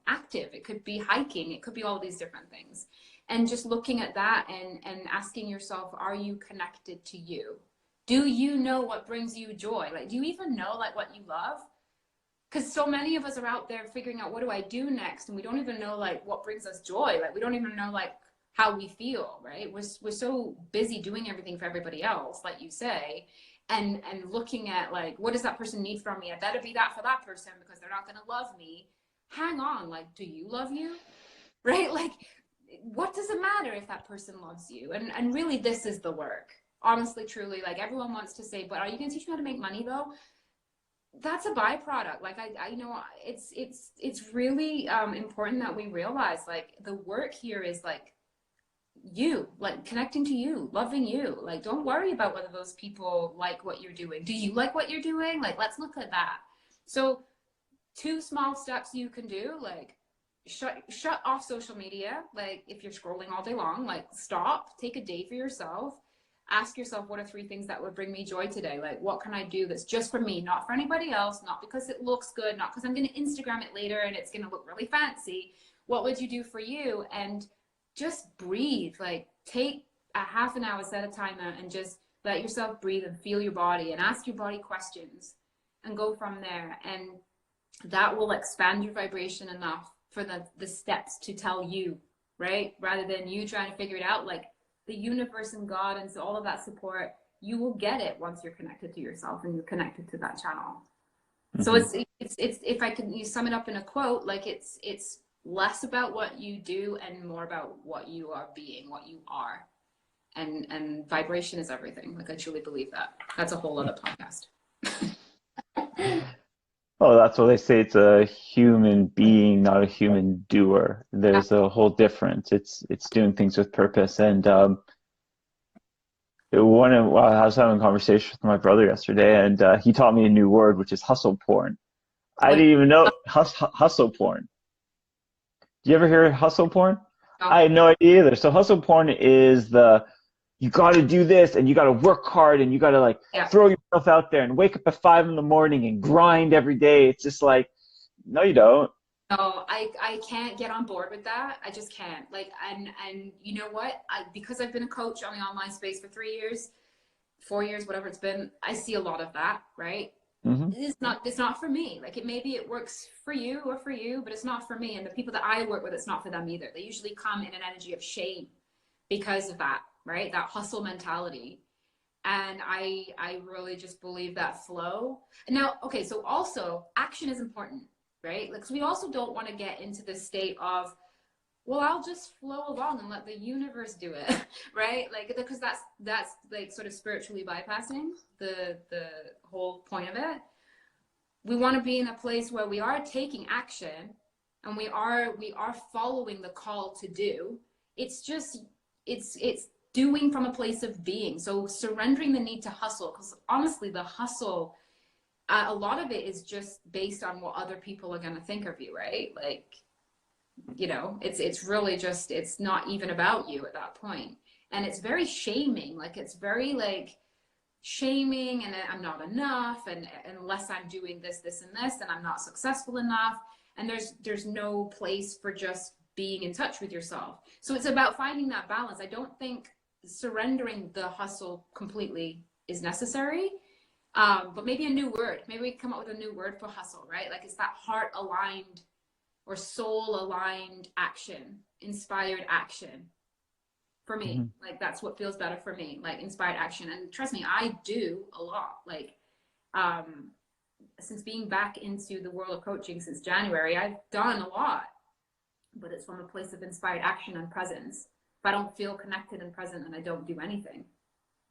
active. It could be hiking. It could be all these different things. And just looking at that and asking yourself, are you connected to you? Do you know what brings you joy? Like, do you even know like what you love? Because so many of us are out there figuring out, what do I do next? And we don't even know like what brings us joy. Like, we don't even know like how we feel, right? We're so busy doing everything for everybody else, like you say, and looking at like, what does that person need from me? I better be that for that person because they're not going to love me. Hang on, like, do you love you? Right? Like, what does it matter if that person loves you? And really, this is the work. Honestly, truly, like, everyone wants to say, but are you going to teach me how to make money though? That's a byproduct. Like, I know it's really important that we realize like the work here is like you, like connecting to you, loving you. Like, don't worry about whether those people like what you're doing. Do you like what you're doing? Like, let's look at that. So 2 small steps you can do, like, shut off social media. Like, if you're scrolling all day long, like, stop, take a day for yourself. Ask yourself, what are 3 things that would bring me joy today? Like, what can I do that's just for me, not for anybody else, not because it looks good, not because I'm going to Instagram it later and it's going to look really fancy. What would you do for you? And just breathe. Like, take a half an hour, set a timer, and just let yourself breathe and feel your body and ask your body questions and go from there. And that will expand your vibration enough for the steps to tell you, right? Rather than you trying to figure it out. Like, the universe and God and all of that support, you will get it once you're connected to yourself and you're connected to that channel. Mm-hmm. So it's if I can you sum it up in a quote, like, it's less about what you do and more about what you are being, what you are. And vibration is everything. Like, I truly believe that. That's a whole other podcast. Oh, that's what they say. It's a human being, not a human doer. There's a whole difference. It's doing things with purpose. And I was having a conversation with my brother yesterday, and he taught me a new word, which is hustle porn. I didn't even know hustle porn. Do you ever hear hustle porn? No. I had no idea either. So hustle porn is you got to do this and you got to work hard and you got to throw yourself out there and wake up at 5 a.m. and grind every day. It's just like, no, you don't. No, I can't get on board with that. I just can't. Like, and you know what? Because I've been a coach on the online space for 3 years, 4 years, whatever it's been, I see a lot of that, right? Mm-hmm. It's not for me. Like, maybe it works for you, but it's not for me. And the people that I work with, it's not for them either. They usually come in an energy of shame because of that, right? That hustle mentality. And I really just believe that flow. And now, okay, so also action is important, right? Like, so we also don't want to get into the state of, well, I'll just flow along and let the universe do it, right? Like, because that's like sort of spiritually bypassing the whole point of it. We want to be in a place where we are taking action and we are following the call to do. It's just, it's doing from a place of being. So surrendering the need to hustle, because honestly, the hustle, a lot of it is just based on what other people are going to think of you, right? Like, you know, it's really just, it's not even about you at that point. And it's very shaming. Like, it's very like shaming, and I'm not enough, and unless I'm doing this, this, and this, then I'm not successful enough. And there's no place for just being in touch with yourself. So it's about finding that balance. I don't think surrendering the hustle completely is necessary. But maybe a new word. Maybe we come up with a new word for hustle, right? Like, it's that heart aligned or soul aligned action, inspired action. For me, mm-hmm. Like, that's what feels better for me, like inspired action. And trust me, I do a lot. Like, since being back into the world of coaching since January, I've done a lot, but it's from a place of inspired action and presence. If I don't feel connected and present, then I don't do anything,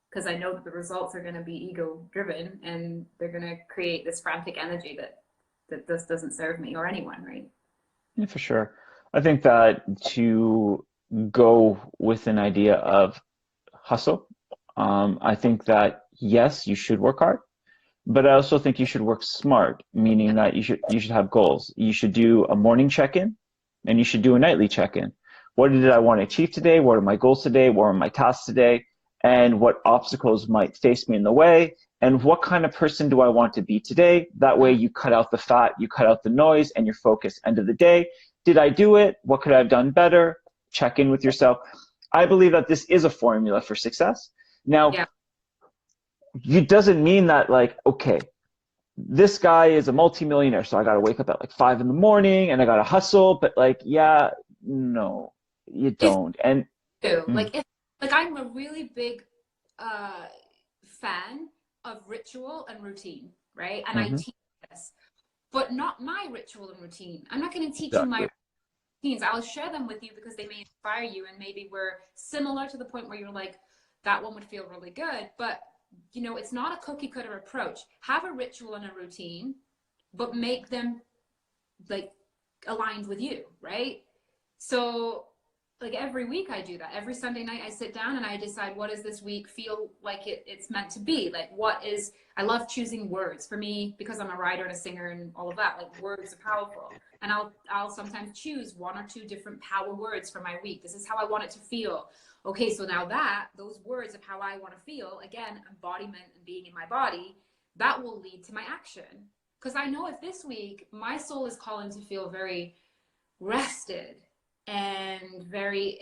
because I know that the results are going to be ego driven and they're going to create this frantic energy that this doesn't serve me or anyone, right? Yeah, for sure. I think that to go with an idea of hustle, I think that yes, you should work hard, but I also think you should work smart, meaning that you should have goals. You should do a morning check-in and you should do a nightly check-in. What did I want to achieve today? What are my goals today? What are my tasks today? And what obstacles might face me in the way? and what kind of person do I want to be today? That way you cut out the fat, you cut out the noise, and you're focused. End of the day, did I do it? What could I have done better? Check in with yourself. I believe that this is a formula for success. Now, Yeah. it doesn't mean that, like, okay, this guy is a multimillionaire, so I got to wake up at like 5 in the morning and I got to hustle. But like, yeah, no, you It's don't. And true. mm, Like I'm a really big fan of ritual and routine, right? And I mhm, teach this, but not my ritual and routine. I'm not going to teach you my exactly. routines. I'll share them with you because they may inspire you, and maybe we're similar to the point where you're like, that one would feel really good. But it's not a cookie cutter approach. Have a ritual and a routine, but make them like aligned with you, right? So like every week I do that. Every Sunday night I sit down and I decide, what does this week feel like it's meant to be? Like, I love choosing words. For me, because I'm a writer and a singer and all of that, like, words are powerful. And I'll sometimes choose one or two different power words for my week. This is how I want it to feel. Okay, so now those words of how I want to feel, again, embodiment and being in my body, that will lead to my action. Because I know if this week my soul is calling to feel very rested and very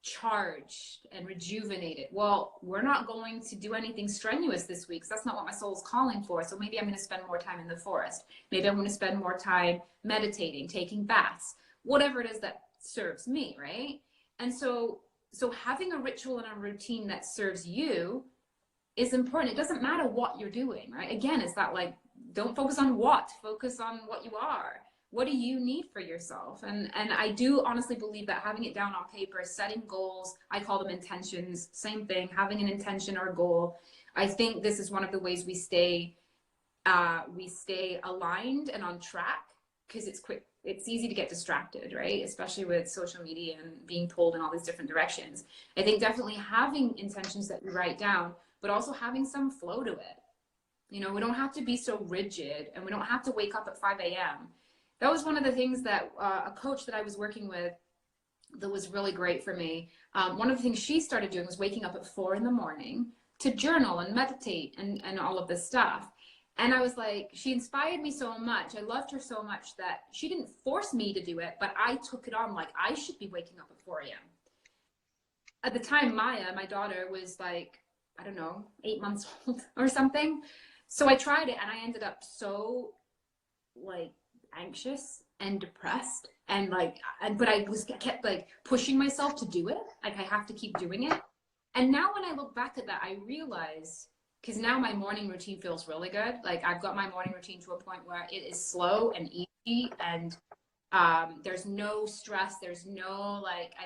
charged and rejuvenated. Well, we're not going to do anything strenuous this week. So that's not what my soul's calling for. So maybe I'm going to spend more time in the forest. Maybe I'm going to spend more time meditating, taking baths, whatever it is that serves me, right? And so having a ritual and a routine that serves you is important. It doesn't matter what you're doing, right? Again, it's that, like, don't focus on what, focus on what you are. What do you need for yourself? And I do honestly believe that having it down on paper, setting goals, I call them intentions, same thing, having an intention or a goal. I think this is one of the ways we stay aligned and on track, because it's easy to get distracted, right? Especially with social media and being pulled in all these different directions. I think definitely having intentions that you write down, but also having some flow to it. We don't have to be so rigid, and we don't have to wake up at 5 a.m. That was one of the things that a coach that I was working with that was really great for me. One of the things she started doing was waking up at 4 in the morning to journal and meditate and all of this stuff. And I was like, she inspired me so much. I loved her so much that she didn't force me to do it, but I took it on, like, I should be waking up at 4 a.m. At the time, Maya, my daughter, was like, I don't know, 8 months old or something. So I tried it, and I ended up so, like, anxious and depressed, and but I kept like pushing myself to do it. Like, I have to keep doing it. And now when I look back at that, I realize, because now my morning routine feels really good. Like, I've got my morning routine to a point where it is slow and easy, and there's no stress. There's no, like, I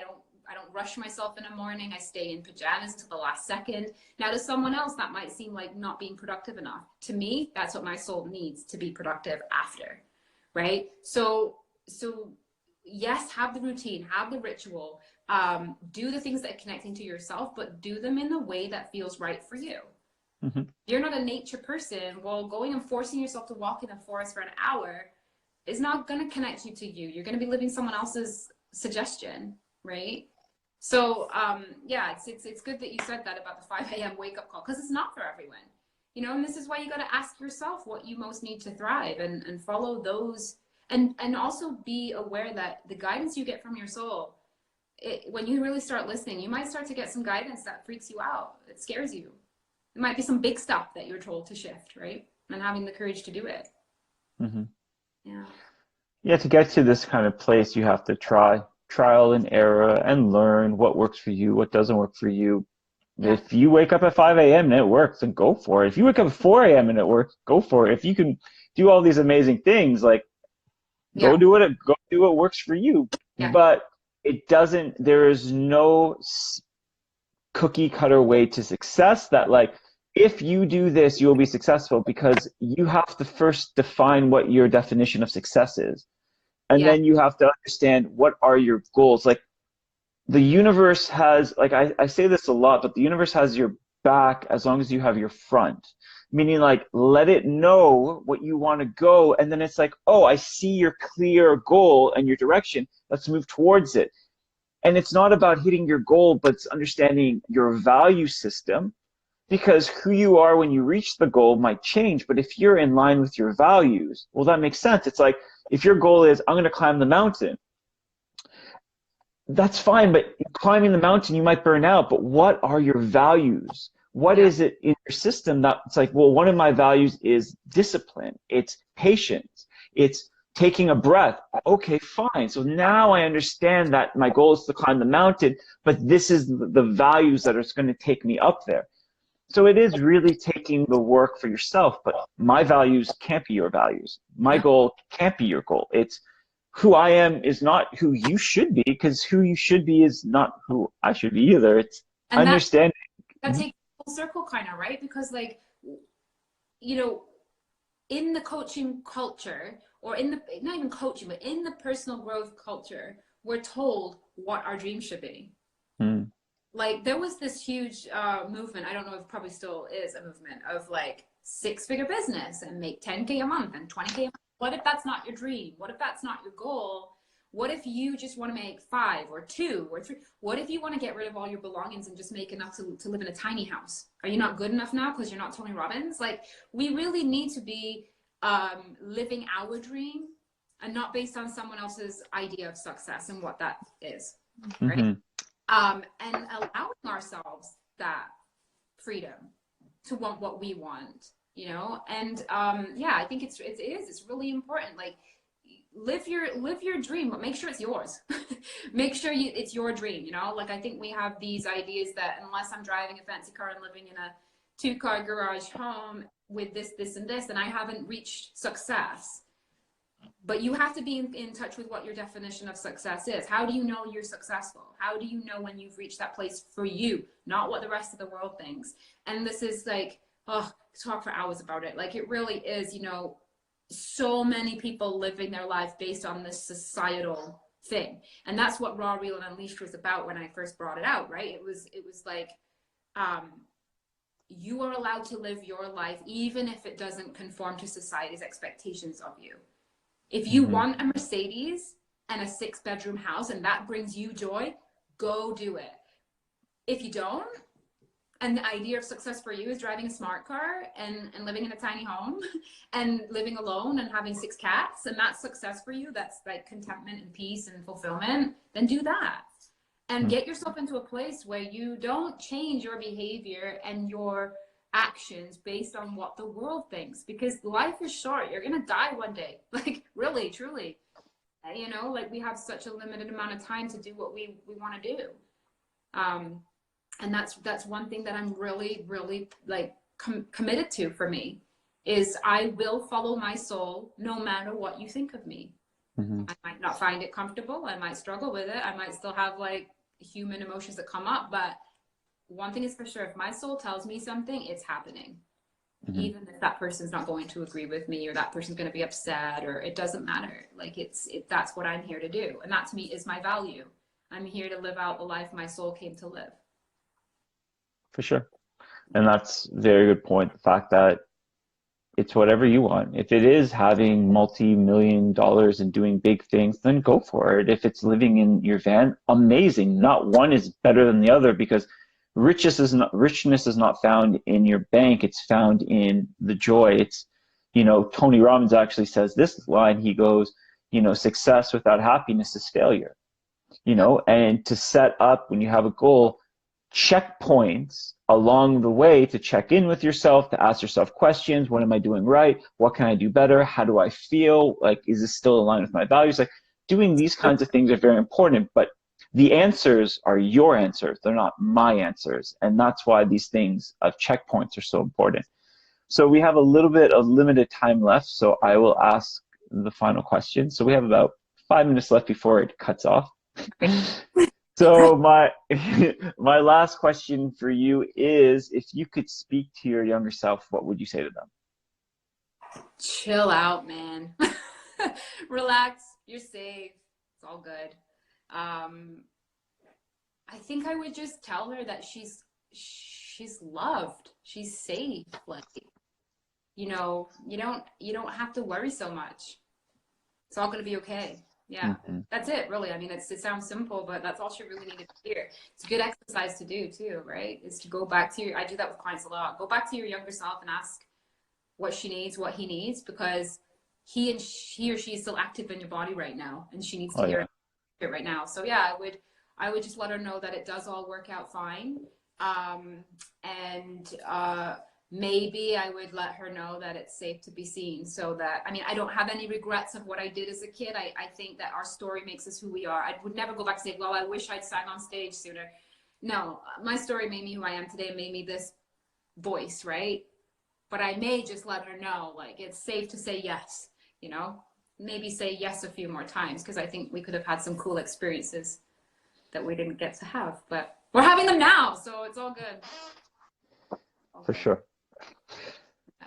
don't rush myself in the morning. I stay in pajamas till the last second. Now, to someone else, that might seem like not being productive enough. To me, that's what my soul needs to be productive after, right? So yes, have the routine, have the ritual, do the things that are connecting to yourself, but do them in the way that feels right for you. Mhm. You're not a nature person. Well, going and forcing yourself to walk in a forest for an hour is not going to connect you to you. You're going to be living someone else's suggestion, right? So yeah, it's good that you said that about the 5 a.m. wake up call, because it's not for everyone. And this is why you got to ask yourself what you most need to thrive, and follow those, and also be aware that the guidance you get from your soul, when you really start listening, you might start to get some guidance that freaks you out. It scares you. It might be some big stuff that you're told to shift, right? And having the courage to do it. Mhm. Yeah. Yeah, to get to this kind of place, you have to trial and error and learn what works for you, what doesn't work for you. Yeah. If you wake up at 5 a.m. and it works, then go for it. If you wake up at 4 a.m. and it works, go for it. If you can do all these amazing things, like, Yeah. go do what works for you. Yeah. But there is no cookie cutter way to success that, like, if you do this, you'll be successful, because you have to first define what your definition of success is. And Yeah. then you have to understand what are your goals. Like, the universe has, like, I say this a lot, but the universe has your back as long as you have your front. Meaning, like, let it know what you want to go, and then it's like, oh, I see your clear goal and your direction. Let's move towards it. And it's not about hitting your goal, but it's understanding your value system, because who you are when you reach the goal might change. But if you're in line with your values, well, that makes sense. It's like if your goal is, I'm going to climb the mountain, that's fine, but climbing the mountain, you might burn out. But what are your values? What Yeah. is it in your system that's like, well, one of my values is discipline, it's patience, it's taking a breath. Okay, fine. So now I understand that my goal is to climb the mountain, but this is the values that are going to take me up there. So it is really taking the work for yourself, but my values can't be your values. My No. goal can't be your goal. It's who I am is not who you should be, because who you should be is not who I should be either. It's And understanding. that takes full circle kind of, right? Because like, you know, in the coaching culture, or in the, not even coaching, but in the personal growth culture, we're told what our dreams should be. Mm, Like there was this huge movement, I don't know if it probably still is a movement, of like six-figure business and make 10K a month and 20K a month. What if that's not your dream? What if that's not your goal? What if you just want to make 5 or 2 or 3? What if you want to get rid of all your belongings and just make enough to live in a tiny house? Are you not good enough now because you're not Tony Robbins? Like we really need to be living our dream and not based on someone else's idea of success and what that is, right? mhm, And allowing ourselves that freedom to want what we want, you know. And yeah, I think it's really important. Like live your dream, but make sure it's yours. Make sure it's your dream, you know. Like I think we have these ideas that unless I'm driving a fancy car and living in a 2-car garage home with this and this, then I haven't reached success. But you have to be in touch with what your definition of success is. How do you know you're successful? How do you know when you've reached that place for you, not what the rest of the world thinks? And this is like, oh, talk for hours about it. Like it really is, you know, so many people living their life based on this societal thing. And that's what Raw, Real, and Unleashed was about when I first brought it out, right? It was like, you are allowed to live your life even if it doesn't conform to society's expectations of you. If you mhm, want a Mercedes and a 6-bedroom house and that brings you joy, go do it. If you don't, and the idea of success for you is driving a smart car and living in a tiny home and living alone and having 6 cats, and that's success for you, that's like contentment and peace and fulfillment, then do that. And mhm, get yourself into a place where you don't change your behavior and your actions based on what the world thinks, because life is short. You're going to die one day. Like really, truly. You know, like we have such a limited amount of time to do what we want to do. Um, and that's one thing that I'm really, really like committed to for me is I will follow my soul no matter what you think of me. mhm, I might not find it comfortable. I might struggle with it. I might still have like human emotions that come up, but one thing is for sure, if my soul tells me something, it's happening. mhm. Even if that person's not going to agree with me or that person's going to be upset, or it doesn't matter. Like that's what I'm here to do. And that to me is my value. I'm here to live out the life my soul came to live. For sure. And that's a very good point. The fact that it's whatever you want. If it is having multi-million dollars and doing big things, then go for it. If it's living in your van, amazing. Not one is better than the other, because richness is not found in your bank. It's found in the joy. It's, Tony Robbins actually says this line. He goes, success without happiness is failure. Yep. And to set up when you have a goal, checkpoints along the way to check in with yourself, to ask yourself questions. What am I doing right? What can I do better? How do I feel? Like, is this still aligned with my values? Like, doing these kinds of things are very important, but the answers are your answers. They're not my answers. And that's why these things of checkpoints are so important. So we have a little bit of limited time left. So I will ask the final question. So we have about 5 minutes left before it cuts off. So my my last question for you is, if you could speak to your younger self, what would you say to them? Chill out, man. Relax. You're safe. It's all good. Um, I think I would just tell her that she's loved. She's safe. Like, you know, you don't have to worry so much. It's all gonna be okay. Yeah, Hmm. that's it, really. I mean, it sounds simple, but that's all she really needed to hear. It's a good exercise to do too, right? Is to go back to your, I do that with clients a lot. Go back to your younger self and ask what she needs, what he needs, because he or she is still active in your body right now, and she needs to Oh hear yeah, it right now. So yeah, I would just let her know that it does all work out fine. And maybe I would let her know that it's safe to be seen, so that, I mean, I don't have any regrets of what I did as a kid. I think that our story makes us who we are. I would never go back and say, well, I wish I'd sang on stage sooner. No, my story made me who I am today, made me this voice, right? But I may just let her know, like, it's safe to say yes, you know? Maybe say yes a few more times, because I think we could have had some cool experiences that we didn't get to have. But we're having them now, so it's all good. All for good. sure.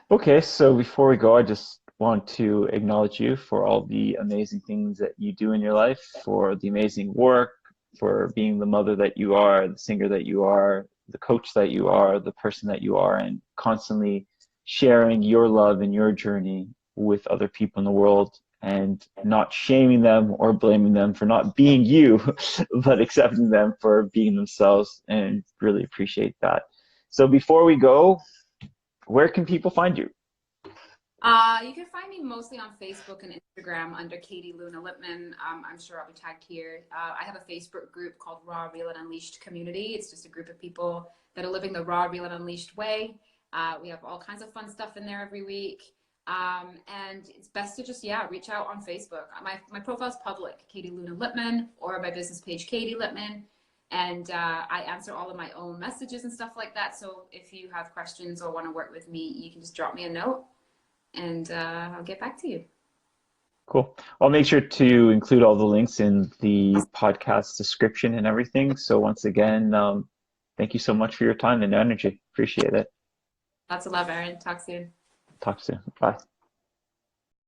Okay, so before we go, I just want to acknowledge you for all the amazing things that you do in your life, for the amazing work, for being the mother that you are, the singer that you are, the coach that you are, the person that you are, and constantly sharing your love and your journey with other people in the world and not shaming them or blaming them for not being you, but accepting them for being themselves, and really appreciate that. So before we go, where can people find you? You can find me mostly on Facebook and Instagram under Katie Luna Lipman. I'm sure I'll be tagged here. I have a Facebook group called Raw, Real, and Unleashed Community. It's just a group of people that are living the raw, real, and unleashed way. We have all kinds of fun stuff in there every week. And it's best to just, yeah, reach out on Facebook. My profile's public, Katie Luna Lipman, or my business page, Katie Lipman. And I answer all of my own messages and stuff like that. So if you have questions or want to work with me, you can just drop me a note, and I'll get back to you. Cool. I'll make sure to include all the links in the podcast description and everything. So once again, thank you so much for your time and energy. Appreciate it. Lots of love, Erin. Talk soon. Talk soon. Bye.